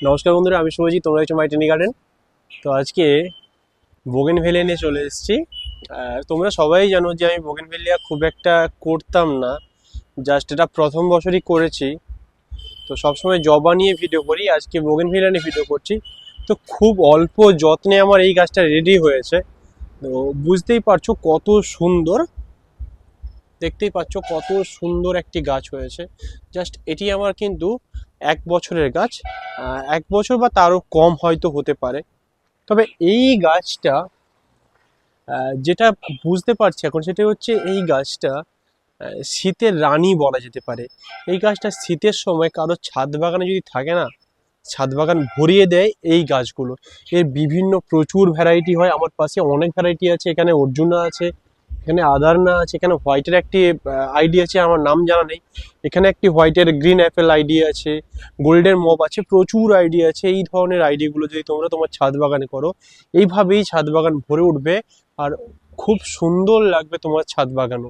নমস্কার বন্ধুরা, আমি শুভজিৎ, তোমরা হচ্ছে মাই টেনি গার্ডেন। তো আজকে বোগেনভেলিয়া নিয়ে চলে এসেছি। তোমরা সবাই জানো যে আমি বোগেনভেলিয়া খুব একটা করতাম না, জাস্ট এটা প্রথম বছরই করেছি। তো সবসময় জবা নিয়ে ভিডিও করি, আজকে বোগেনভেলিয়া নিয়ে ভিডিও করছি। তো খুব অল্প যত্নে আমার এই গাছটা রেডি হয়েছে। তো বুঝতেই পারছো কত সুন্দর, দেখতেই পাচ্ছ কত সুন্দর একটি গাছ হয়েছে। জাস্ট এটি আমার কিন্তু 1 বছরের গাছ, 1 বছর বা তারও কম হয়তো হতে পারে। তবে এই গাছটা যেটা বুঝতে পারছি এখন সেটা হচ্ছে এই গাছটা শীতের রানী বলা যেতে পারে। এই গাছটা শীতের সময় কারো ছাদ বাগানে যদি থাকে না, ছাদ বাগান ভরিয়ে দেয় এই গাছগুলো। এর বিভিন্ন প্রচুর ভ্যারাইটি হয়, আমার পাশে অনেক ভ্যারাইটি আছে। এখানে অর্জুনা আছে, এখানে আদারনা আছে, এখানে হোয়াইটের একটি আইডি আছে, আমার নাম জানা নেই। এখানে একটি হোয়াইটের গ্রিন অ্যাপেল আইডি আছে, গোল্ডেন মব আছে, প্রচুর আইডি আছে। এই ধরনের আইডিগুলো যদি তোমরা তোমার ছাদ বাগানে করো, এইভাবেই ছাদ বাগান ভরে উঠবে আর খুব সুন্দর লাগবে তোমার ছাদ বাগানও।